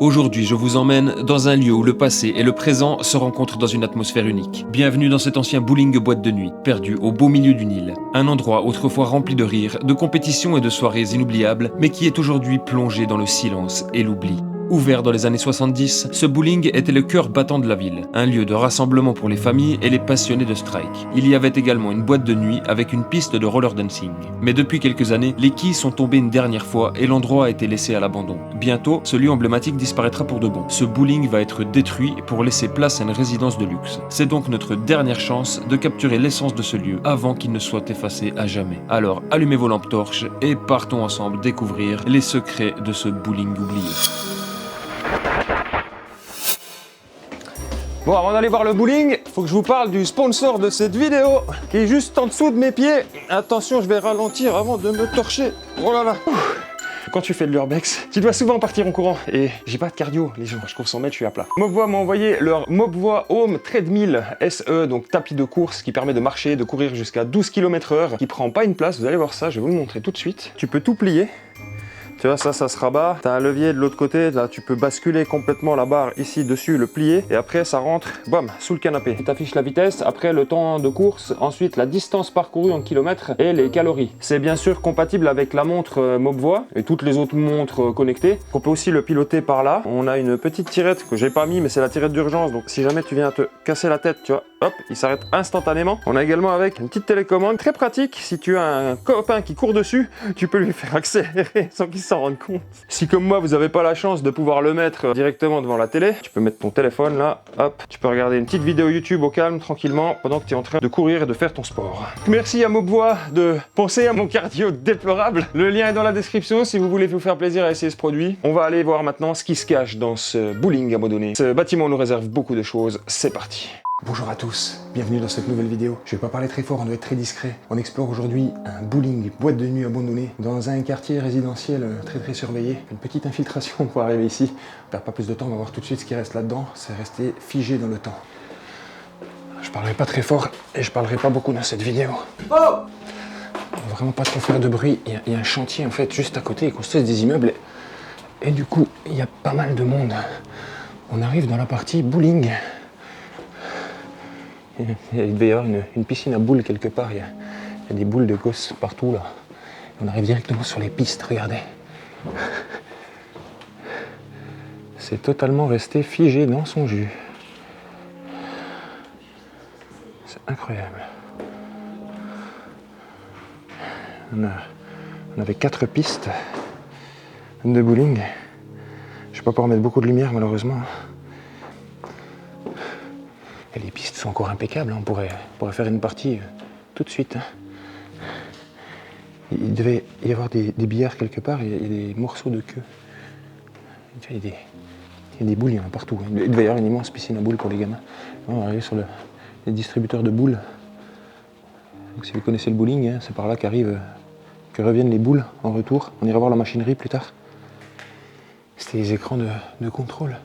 Aujourd'hui, je vous emmène dans un lieu où le passé et le présent se rencontrent dans une atmosphère unique. Bienvenue dans cet ancien bowling boîte de nuit, perdu au beau milieu du Nil. Un endroit autrefois rempli de rires, de compétitions et de soirées inoubliables, mais qui est aujourd'hui plongé dans le silence et l'oubli. Ouvert dans les années 70, ce bowling était le cœur battant de la ville, un lieu de rassemblement pour les familles et les passionnés de strike. Il y avait également une boîte de nuit avec une piste de roller dancing. Mais depuis quelques années, les quilles sont tombées une dernière fois et l'endroit a été laissé à l'abandon. Bientôt, ce lieu emblématique disparaîtra pour de bon. Ce bowling va être détruit pour laisser place à une résidence de luxe. C'est donc notre dernière chance de capturer l'essence de ce lieu avant qu'il ne soit effacé à jamais. Alors allumez vos lampes torches et partons ensemble découvrir les secrets de ce bowling oublié. Bon, avant d'aller voir le bowling, faut que je vous parle du sponsor de cette vidéo qui est juste en dessous de mes pieds. Attention, je vais ralentir avant de me torcher. Oh là là. Quand tu fais de l'urbex, tu dois souvent partir en courant et j'ai pas de cardio, les gens, je cours 100 mètres, je suis à plat. Mobvoi m'a envoyé leur Mobvoi Home Treadmill SE, donc tapis de course qui permet de marcher, de courir jusqu'à 12 km/h, qui prend pas une place, vous allez voir ça, je vais vous le montrer tout de suite. Tu peux tout plier. Tu vois, ça se rabat. Tu as un levier de l'autre côté. Là, tu peux basculer complètement la barre ici dessus, le plier. Et après, ça rentre, bam, sous le canapé. Tu t'affiches la vitesse, après le temps de course, ensuite la distance parcourue en kilomètres et les calories. C'est bien sûr compatible avec la montre Mobvoi et toutes les autres montres connectées. On peut aussi le piloter par là. On a une petite tirette que j'ai pas mis, mais c'est la tirette d'urgence. Donc, si jamais tu viens te casser la tête, tu vois, hop, il s'arrête instantanément. On a également avec une petite télécommande très pratique. Si tu as un copain qui court dessus, tu peux lui faire accélérer sans qu'il s'en rendre compte. Si comme moi vous n'avez pas la chance de pouvoir le mettre directement devant la télé, tu peux mettre ton téléphone là, hop, tu peux regarder une petite vidéo YouTube au calme, tranquillement, pendant que tu es en train de courir et de faire ton sport. Merci à Mobvoi de penser à mon cardio déplorable. Le lien est dans la description si vous voulez vous faire plaisir à essayer ce produit. On va aller voir maintenant ce qui se cache dans ce bowling abandonné. Ce bâtiment nous réserve beaucoup de choses, c'est parti. Bonjour à tous, bienvenue dans cette nouvelle vidéo. Je vais pas parler très fort, on doit être très discret. On explore aujourd'hui un bowling, boîte de nuit abandonnée, dans un quartier résidentiel très surveillé. Une petite infiltration pour arriver ici. On perd pas plus de temps, on va voir tout de suite ce qui reste là-dedans. C'est resté figé dans le temps. Je parlerai pas très fort et je parlerai pas beaucoup dans cette vidéo. Oh! On va vraiment pas trop faire de bruit. Il y a un chantier en fait juste à côté, ils construisent des immeubles. Et du coup, il y a pas mal de monde. On arrive dans la partie bowling. Il devait y avoir une piscine à boules quelque part, il y a des boules de gosses partout là. On arrive directement sur les pistes, regardez. C'est totalement resté figé dans son jus. C'est incroyable. On avait 4 pistes de bowling. Je vais pas pouvoir mettre beaucoup de lumière malheureusement. Et les pistes sont encore impeccables, hein. On pourrait faire une partie tout de suite. Hein. Il devait y avoir des billards quelque part, il y a des morceaux de queue. Il y a des boules, il y en a partout. Hein. Il devait y avoir une immense piscine à boules pour les gamins. On va arriver sur les distributeurs de boules. Donc, si vous connaissez le bowling, hein, c'est par là que reviennent les boules en retour. On ira voir la machinerie plus tard. C'était les écrans de contrôle.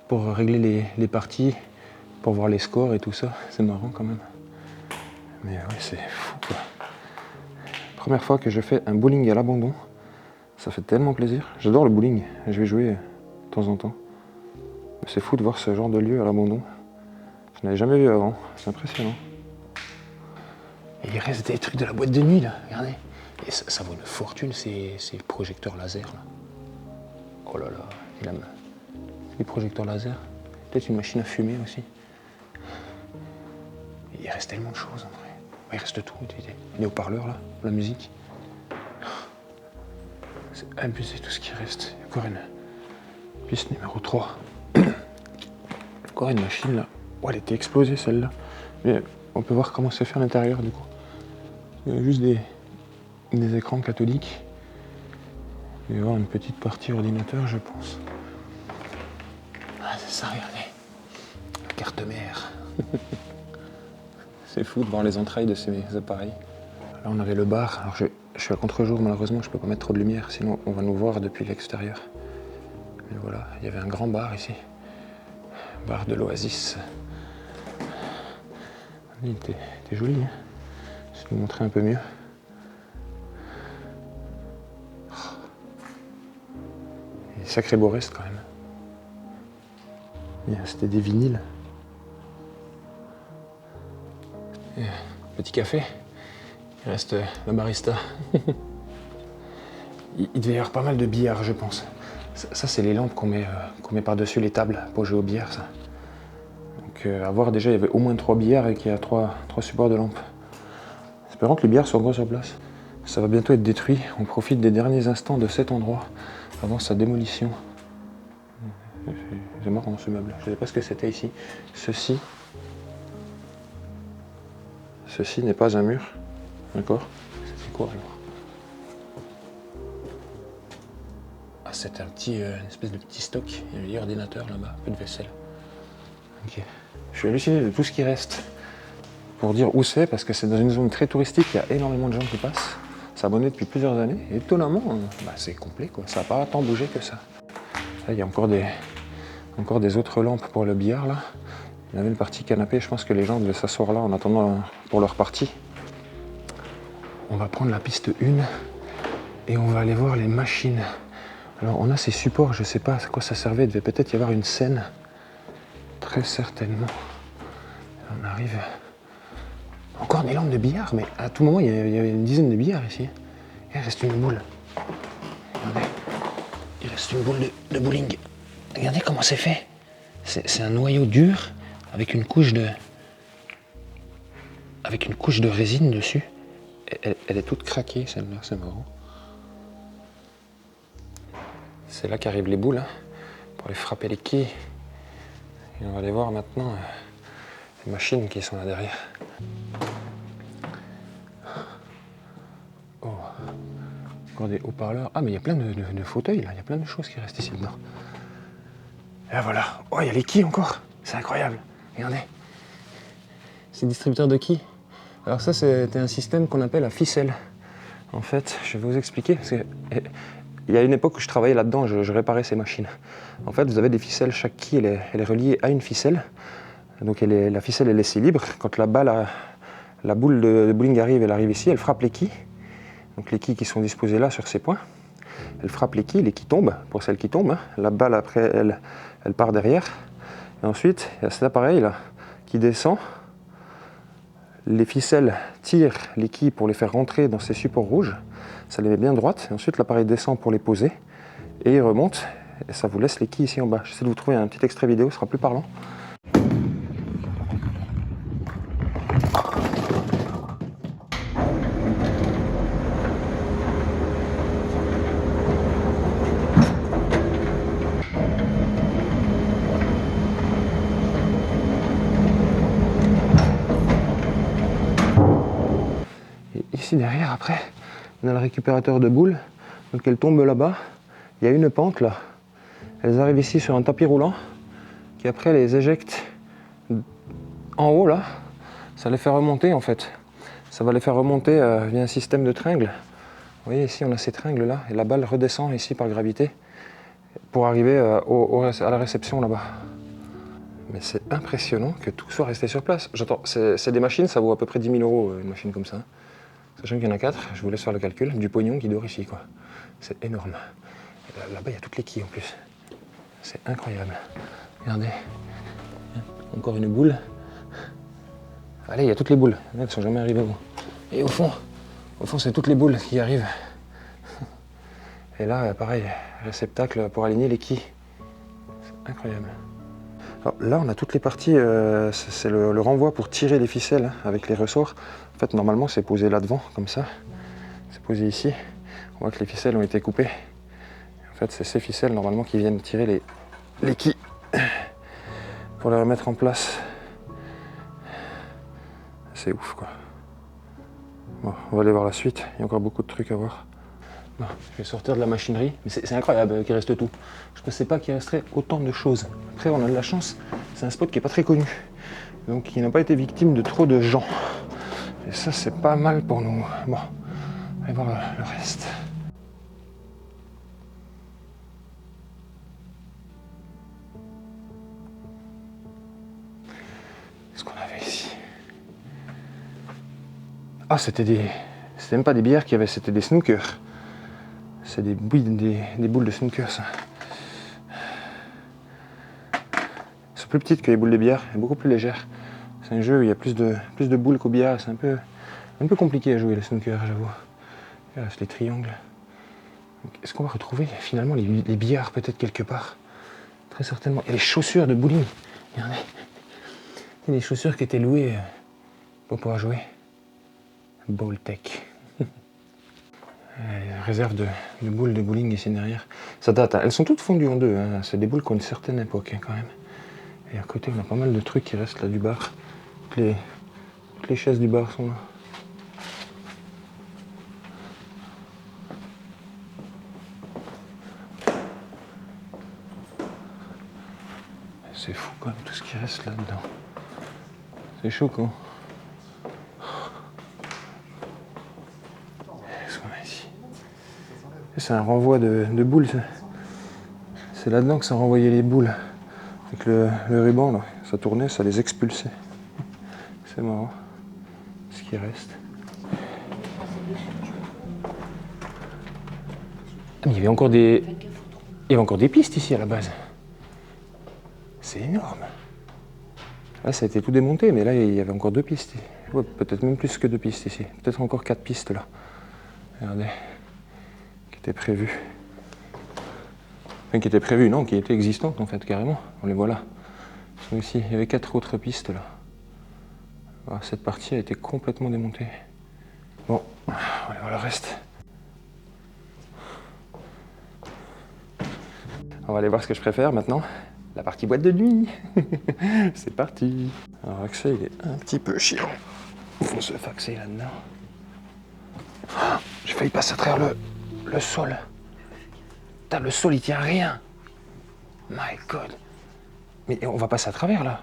Pour régler les parties, pour voir les scores et tout ça, c'est marrant quand même. Mais ouais, c'est fou quoi. Première fois que je fais un bowling à l'abandon, ça fait tellement plaisir. J'adore le bowling, je vais jouer de temps en temps. Mais c'est fou de voir ce genre de lieu à l'abandon. Je n'avais jamais vu avant, c'est impressionnant. Et il reste des trucs de la boîte de nuit là, regardez. Et ça vaut une fortune ces projecteurs laser là. Oh là là, il a les projecteurs laser, peut-être une machine à fumer aussi. Il reste tellement de choses en vrai. Il reste tout, les haut-parleurs là, la musique. C'est abusé tout ce qui reste. Encore une piste numéro 3. Encore une machine là. Oh, elle était explosée celle-là. Mais on peut voir comment c'est fait à l'intérieur du coup. Il y a juste des écrans cathodiques. Il va y avoir une petite partie ordinateur je pense. Ah, c'est ça, regardez. La carte mère. C'est fou de voir les entrailles de ces appareils. Là, on avait le bar. Alors, je suis à contre-jour, malheureusement, je peux pas mettre trop de lumière, sinon on va nous voir depuis l'extérieur. Mais voilà, il y avait un grand bar ici. Bar de l'Oasis. Il était joli, hein. Je vais vous montrer un peu mieux. Des sacrés beaux restes quand même. C'était des vinyles. Et petit café. Il reste la barista. Il devait y avoir pas mal de billards, je pense. Ça c'est les lampes qu'on met par-dessus les tables pour jouer aux billards, ça. Donc à voir déjà, il y avait au moins 3 billards et qu'il y a 3 supports de lampes. Espérons que les billards soient encore sur place. Ça va bientôt être détruit. On profite des derniers instants de cet endroit avant sa démolition. C'est marrant ce meuble. Je ne savais pas ce que c'était ici. Ceci n'est pas un mur. D'accord? C'est quoi alors? Ah, c'est un petit, une espèce de petit stock. Il y a un vieil ordinateur là-bas, un peu de vaisselle. Ok. Je suis halluciné de tout ce qui reste. Pour dire où c'est, parce que c'est dans une zone très touristique, il y a énormément de gens qui passent. C'est abonné depuis plusieurs années. Et étonnamment, c'est complet, quoi. Ça n'a pas tant bougé que ça. Là, il y a encore des autres lampes pour le billard, là. Il y avait une partie canapé. Je pense que les gens devaient s'asseoir là en attendant pour leur partie. On va prendre la piste 1 et on va aller voir les machines. Alors, on a ces supports, je ne sais pas à quoi ça servait. Il devait peut-être y avoir une scène. Très certainement. On arrive... Encore des lampes de billard, mais à tout moment, il y avait une dizaine de billards ici. Et il reste une boule. Regardez. Il reste une boule de bowling. Regardez comment c'est fait. C'est un noyau dur avec une couche de résine dessus. Elle est toute craquée, celle-là, c'est marrant. C'est là qu'arrivent les boules, hein, pour les frapper les quilles. Et on va aller voir maintenant les machines qui sont là derrière. Oh, encore des haut-parleurs. Ah, mais il y a plein de fauteuils là, il y a plein de choses qui restent ici dedans. Et voilà. Oh, il y a les quilles encore. C'est incroyable. Regardez. C'est distributeur de quilles. Alors ça, c'était un système qu'on appelle la ficelle. En fait, je vais vous expliquer, parce que il y a une époque où je travaillais là-dedans, je réparais ces machines. En fait, vous avez des ficelles, chaque quille, elle est reliée à une ficelle. Donc la ficelle est laissée libre. Quand la boule de bowling arrive, elle arrive ici, elle frappe les quilles. Donc les quilles qui sont disposées là sur ces points. Elle frappe les quilles tombent, pour celles qui tombent. Hein. La balle après, elle part derrière. Et ensuite, il y a cet appareil là qui descend. Les ficelles tirent les quilles pour les faire rentrer dans ces supports rouges. Ça les met bien droites. Et ensuite, l'appareil descend pour les poser. Et il remonte. Et ça vous laisse les quilles ici en bas. J'essaie de vous trouver un petit extrait vidéo, ce sera plus parlant. Ici derrière, après, on a le récupérateur de boules. Donc elles tombent là-bas. Il y a une pente là. Elles arrivent ici sur un tapis roulant qui après les éjecte en haut là. Ça les fait remonter en fait. Ça va les faire remonter via un système de tringles. Vous voyez ici on a ces tringles là et la balle redescend ici par gravité pour arriver à la réception là-bas. Mais c'est impressionnant que tout soit resté sur place. J'entends, c'est des machines, ça vaut à peu près 10 000 € une machine comme ça. Sachant qu'il y en a 4, je vous laisse faire le calcul, du pognon qui dort ici quoi. C'est énorme. Là-bas il y a toutes les quilles en plus. C'est incroyable. Regardez. Encore une boule. Allez, il y a toutes les boules. Elles ne sont jamais arrivées au bout. Et au fond c'est toutes les boules qui arrivent. Et là, pareil, réceptacle pour aligner les quilles. C'est incroyable. Alors là, on a toutes les parties, c'est le renvoi pour tirer les ficelles hein, avec les ressorts. En fait, normalement, c'est posé là devant, comme ça. C'est posé ici. On voit que les ficelles ont été coupées. En fait, c'est ces ficelles, normalement, qui viennent tirer les quilles pour les remettre en place. C'est ouf, quoi. Bon, on va aller voir la suite. Il y a encore beaucoup de trucs à voir. Bon, je vais sortir de la machinerie, mais c'est incroyable qu'il reste tout. Je ne pensais pas qu'il resterait autant de choses. Après, on a de la chance, c'est un spot qui n'est pas très connu. Donc, il n'a pas été victime de trop de gens. Et ça, c'est pas mal pour nous. Bon, on va voir le reste. Qu'est-ce qu'on avait ici? Ah, c'était même pas des bières qu'il y avait, c'était des snookers. C'est des boules de snooker, ça. plus petite que les boules de billard, elle est beaucoup plus légère. C'est un jeu où il y a plus de boules qu'au billard, c'est un peu compliqué à jouer le snooker, j'avoue. Là, c'est les triangles. Est-ce qu'on va retrouver finalement les billards peut-être quelque part? Très certainement. Il y a les chaussures de bowling. Regardez. Il y a des chaussures qui étaient louées pour pouvoir jouer. Ball Tech. Réserve de boules de bowling ici derrière. Ça date, hein. Elles sont toutes fondues en deux. Hein. C'est des boules qui ont une certaine époque hein, quand même. Et à côté, on a pas mal de trucs qui restent là du bar. Toutes les chaises du bar sont là. C'est fou quand même tout ce qui reste là-dedans. C'est choquant. Qu'est-ce qu'on a ici? C'est un renvoi de boules. C'est là-dedans que ça renvoyait les boules. Avec le ruban, là, ça tournait, ça les expulsait. C'est marrant. Ce qui reste. Ah, mais il y avait encore des pistes ici à la base. C'est énorme. Là, ça a été tout démonté, mais là, il y avait encore 2 pistes. Ouais, peut-être même plus que 2 pistes ici. Peut-être encore 4 pistes là. Regardez. Qui étaient prévues. Enfin, qui étaient prévues, non, qui étaient existantes en fait, carrément. On les voit là. Ici, il y avait 4 autres pistes là. Alors, cette partie a été complètement démontée. Bon, on va aller voir le reste. On va aller voir ce que je préfère maintenant. La partie boîte de nuit. C'est parti. Alors l'accès il est un petit peu chiant. Il faut se faxer là-dedans. Oh, j'ai failli passer à travers le sol. Putain, le sol il tient à rien. My God. Mais on va passer à travers là.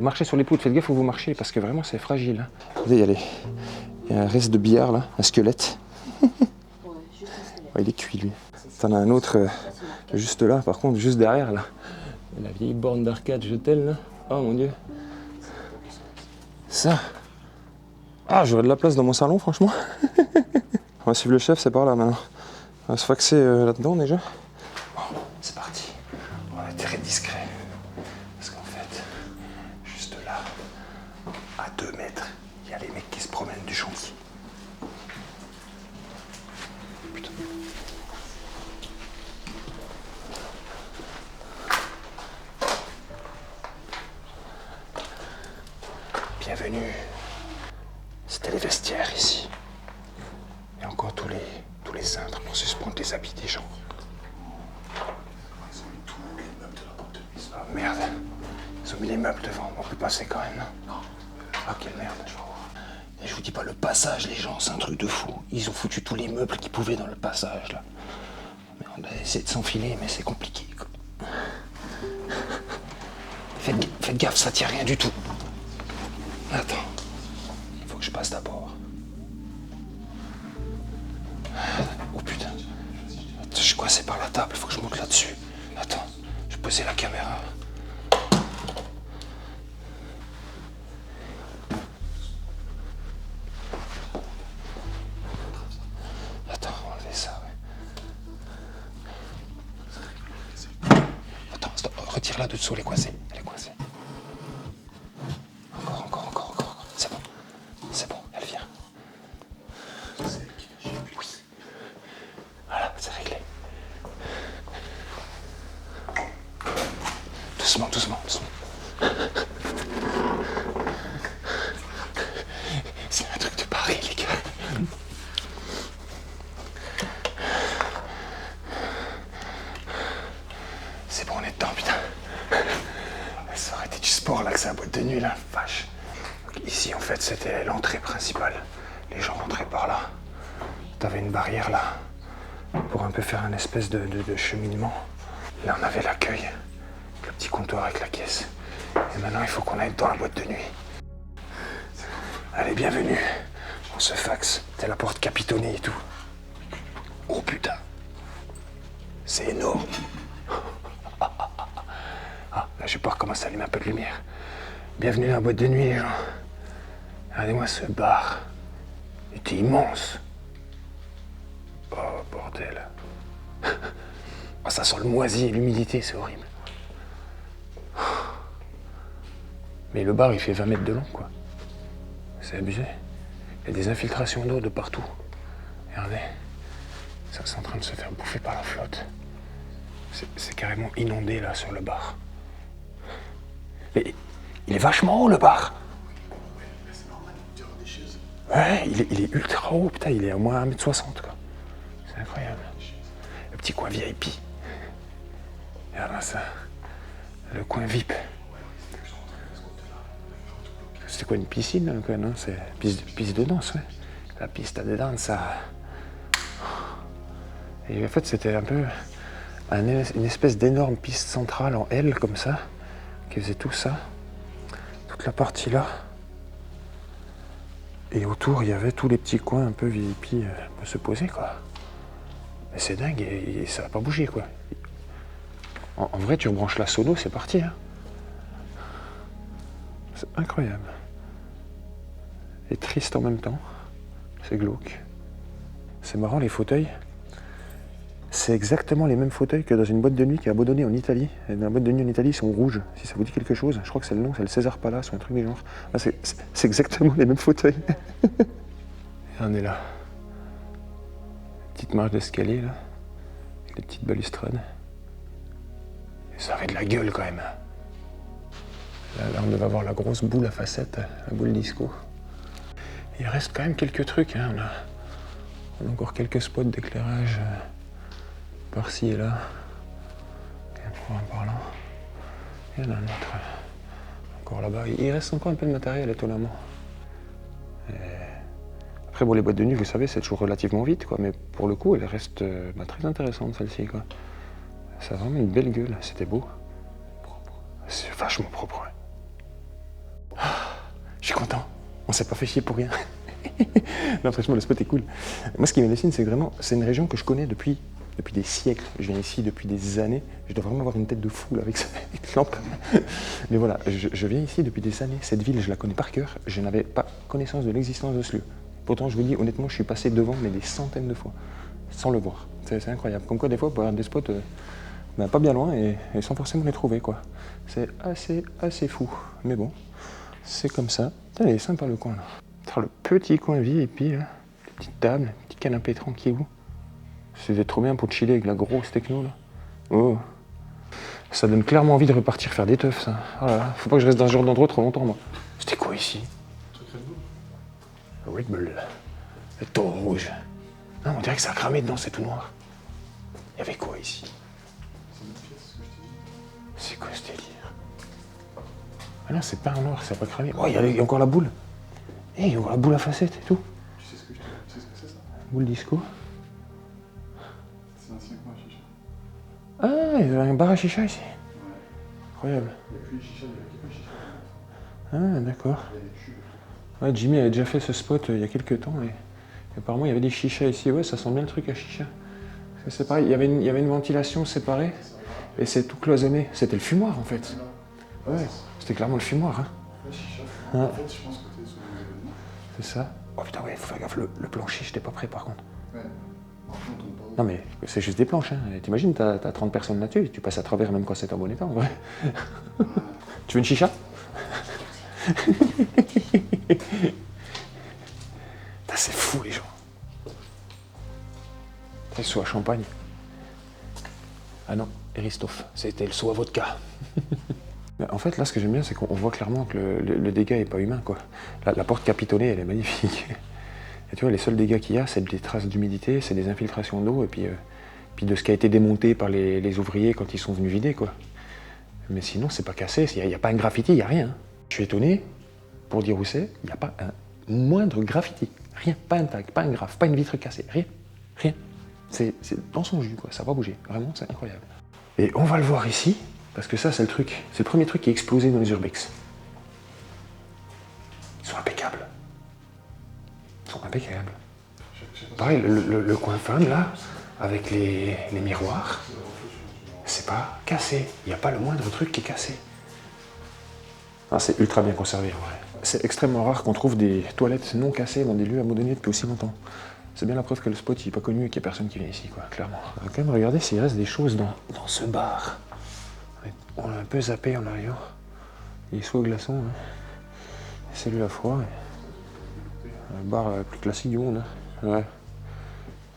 Marchez sur les poutres, faites gaffe où vous marchez parce que vraiment c'est fragile. Hein. Vous voyez, il y a un reste de billard là, un squelette. Ouais, il est cuit lui. T'en as un autre juste là, par contre, juste derrière là. La vieille borne d'arcade jetelle là. Oh mon dieu. Ça. Ah, j'aurais de la place dans mon salon franchement. On va suivre le chef, c'est par là maintenant. On va se faxer là-dedans déjà. Bon, c'est parti. On va être très discret. Parce qu'en fait, juste là, à 2 mètres, il y a les mecs qui se promènent du chantier. Putain. Bienvenue. C'était les vestiaires ici. Et encore tous les cintres pour suspendre les habits des gens. Ils ont mis tous les meubles de la porte de nuit. Ah merde. Ils ont mis les meubles devant. On peut passer quand même, non? Ah quelle merde. Et je vous dis pas le passage, les gens, c'est un truc de fou. Ils ont foutu tous les meubles qu'ils pouvaient dans le passage là. Mais on a essayé de s'enfiler, mais c'est compliqué. Quoi. Faites gaffe, ça tient rien du tout. Attends, il faut que je passe d'abord. Oh putain, je suis coincé par la table, il faut que je monte là-dessus. Attends, je vais poser la caméra. Attends, on va enlever ça, ouais. Attends, stop, retire-la de dessous, elle est coincée. Elle est coincée. Encore. C'est bon, elle vient. Oui. Voilà, c'est réglé. Doucement. C'est un truc de Paris, les gars. C'est bon, on est dedans, putain. Ça aurait été du sport, là, que c'est la boîte de nuit, là. Vache. Donc, ici, en fait, c'était l'entrée principale. Les gens rentraient par là. T'avais une barrière, là, pour un peu faire un espèce de cheminement. Là, on avait l'accueil. Le petit comptoir avec la caisse. Et maintenant, il faut qu'on aille dans la boîte de nuit. Allez, bienvenue. On se faxe. C'est la porte capitonnée et tout. Oh putain. C'est énorme. Ah, là, je vais pouvoir commencer à allumer un peu de lumière. Bienvenue dans la boîte de nuit, les gens. Regardez-moi ce bar. Il était immense. Oh, bordel. Oh, ça sent le moisi et l'humidité, c'est horrible. Mais le bar, il fait 20 mètres de long, quoi. C'est abusé. Il y a des infiltrations d'eau de partout. Regardez. Ça, c'est en train de se faire bouffer par la flotte. C'est carrément inondé, là, sur le bar. Mais il est vachement haut, le bar. C'est normal, il doit y avoir des chaises. Ouais, il est ultra haut, putain, il est au moins 1m60, quoi. C'est incroyable. Le petit coin VIP. Regarde là, ça. Le coin VIP. C'était quoi, une piscine, quoi, non? C'est piste de danse, ouais. La piste de danse, ça... Et en fait, c'était un peu une espèce d'énorme piste centrale en L, comme ça, qui faisait tout ça, toute la partie là. Et autour, il y avait tous les petits coins un peu VIP pour se poser, quoi. Mais c'est dingue, et ça n'a pas bougé, quoi. En vrai, tu rebranches la sono, c'est parti, hein. C'est incroyable. Et triste en même temps. C'est glauque. C'est marrant, les fauteuils. C'est exactement les mêmes fauteuils que dans une boîte de nuit qui est abandonnée en Italie. Et dans la boîte de nuit en Italie, ils sont rouges. Si ça vous dit quelque chose, je crois que c'est le nom, c'est le César Palace ou un truc du genre. Ah, c'est exactement les mêmes fauteuils. Et on est là. Petite marche d'escalier, là. Avec les petites balustrades. Et ça avait de la gueule, quand même. Là, on devait avoir la grosse boule à facettes, la boule disco. Il reste quand même quelques trucs, hein. On a encore quelques spots d'éclairage par-ci et là. Par là. Il y en a un autre. Encore là-bas. Il reste encore un peu de matériel, étonnamment. Après, bon, les boîtes de nuit, vous savez, c'est toujours relativement vite, quoi. Mais pour le coup, elle reste très intéressante, celle-ci, quoi. Ça a vraiment une belle gueule. C'était beau. C'est vachement propre, ouais. Ah, je suis content. On s'est pas fait chier pour rien. Non, franchement, le spot est cool. Moi, ce qui m'hallucine, c'est que vraiment, c'est une région que je connais depuis des siècles. Je viens ici depuis des années. Je dois vraiment avoir une tête de fou là, avec cette lampe. Mais voilà, je viens ici depuis des années. Cette ville, je la connais par cœur. Je n'avais pas connaissance de l'existence de ce lieu. Pourtant, je vous dis, honnêtement, je suis passé devant, mais des centaines de fois, sans le voir. C'est incroyable. Comme quoi, des fois, on peut avoir des spots pas bien loin et sans forcément les trouver, quoi. C'est assez fou. Mais bon, c'est comme ça. Putain, il est sympa le coin, là. Le petit coin VIP, là. Les petites tables, les petits canapés tranquilles. C'était trop bien pour chiller avec la grosse techno, là. Oh. Ça donne clairement envie de repartir faire des teufs, ça. Oh là là, faut pas que je reste dans ce genre d'endroit trop longtemps, moi. C'était quoi ici? Red Bull. Le taureau rouge. Non, on dirait que ça a cramé dedans, c'est tout noir. Il y avait quoi ici? C'est quoi ce délire? Ah non, c'est pas un noir, ça n'a pas cramé. Oh, il y a encore la boule. Eh, il y a encore la boule à facettes et tout. Tu sais ce que c'est ça? Boule disco. C'est l'ancien coin à chicha. Ah, il y a un bar à chicha ici. Ouais. Incroyable. Il n'y a plus les chichas, il n'y a plus de chicha. Ah, d'accord. Il y a des tubes. Ouais, Jimmy avait déjà fait ce spot il y a quelques temps et apparemment il y avait des chichas ici. Ouais, ça sent bien le truc à chicha. C'est pareil, il y avait une ventilation séparée et c'est tout cloisonné. C'était le fumoir en fait. Ouais, c'était clairement le fumoir. Hein. Ouais, chicha. Ah. En fait, je pense que t'es sur les événements. C'est ça. Oh putain, ouais, faut faire gaffe, le plancher, j'étais pas prêt par contre. Ouais. Par contre, on tombe pas haut. Non mais c'est juste des planches. Hein. T'imagines, t'as 30 personnes là-dessus, tu passes à travers même quand c'est en bon état en vrai. Tu veux une chicha? C'est fou les gens. C'est le seau à champagne. Ah non, Eristoff, c'était le seau à vodka. En fait, là, ce que j'aime bien, c'est qu'on voit clairement que le dégât est pas humain, quoi. La porte capitonnée, elle est magnifique. Et tu vois, les seuls dégâts qu'il y a, c'est des traces d'humidité, c'est des infiltrations d'eau, et puis de ce qui a été démonté par les ouvriers quand ils sont venus vider, quoi. Mais sinon, c'est pas cassé, il n'y a pas un graffiti, il n'y a rien. Je suis étonné, pour dire où c'est, il n'y a pas un moindre graffiti. Rien, pas un tag, pas un graphe, pas une vitre cassée, rien. C'est dans son jus, quoi, ça va bouger. Vraiment, c'est incroyable. Et on va le voir ici, parce que ça, c'est le truc. C'est le premier truc qui est explosé dans les urbex. Ils sont impeccables. Pareil, le coin femme, là, avec les miroirs, c'est pas cassé. Il n'y a pas le moindre truc qui est cassé. Ah, c'est ultra bien conservé, en vrai. C'est extrêmement rare qu'on trouve des toilettes non cassées dans des lieux abandonnés depuis aussi longtemps. C'est bien la preuve que le spot n'est pas connu et qu'il n'y a personne qui vient ici, quoi, clairement. On va quand même regarder s'il reste des choses dans ce bar. On a un peu zappé en arrière. Il est soit au glaçon, hein. Celui-là à froid. Le bar le plus classique du monde. Hein. Ouais.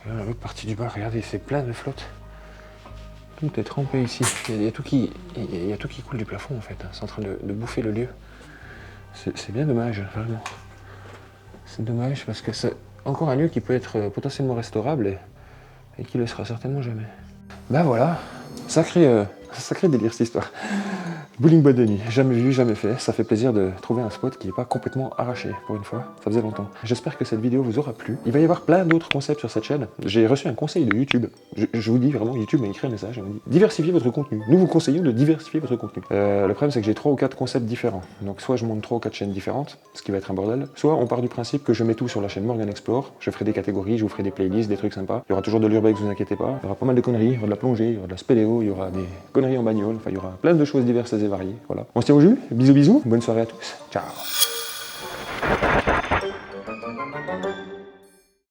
Et là, l'autre partie du bar, regardez, c'est plein de flotte. Tout est trempé ici. Il y a tout qui coule du plafond en fait. Hein. C'est en train de bouffer le lieu. C'est bien dommage, vraiment. C'est dommage parce que c'est encore un lieu qui peut être potentiellement restaurable et qui le sera certainement jamais. Ben voilà, sacré délire cette histoire. Bowling boîte de nuit, jamais vu, jamais fait. Ça fait plaisir de trouver un spot qui n'est pas complètement arraché pour une fois. Ça faisait longtemps. J'espère que cette vidéo vous aura plu. Il va y avoir plein d'autres concepts sur cette chaîne. J'ai reçu un conseil de YouTube. Je vous dis vraiment, YouTube m'a écrit un message. Il m'a dit diversifiez votre contenu. Nous vous conseillons de diversifier votre contenu. Le problème c'est que j'ai 3 ou 4 concepts différents. Donc soit je monte 3 ou 4 chaînes différentes, ce qui va être un bordel. Soit on part du principe que je mets tout sur la chaîne Morgan Explore. Je ferai des catégories, je vous ferai des playlists, des trucs sympas. Il y aura toujours de l'urbex, vous inquiétez pas. Il y aura pas mal de conneries, il y aura de la plongée, il y aura de la spéléo, il y aura des conneries en bagnole. Enfin il y aura plein de choses diverses et variées. Voilà. On se tient au jus, bisous bisous, bonne soirée à tous, ciao.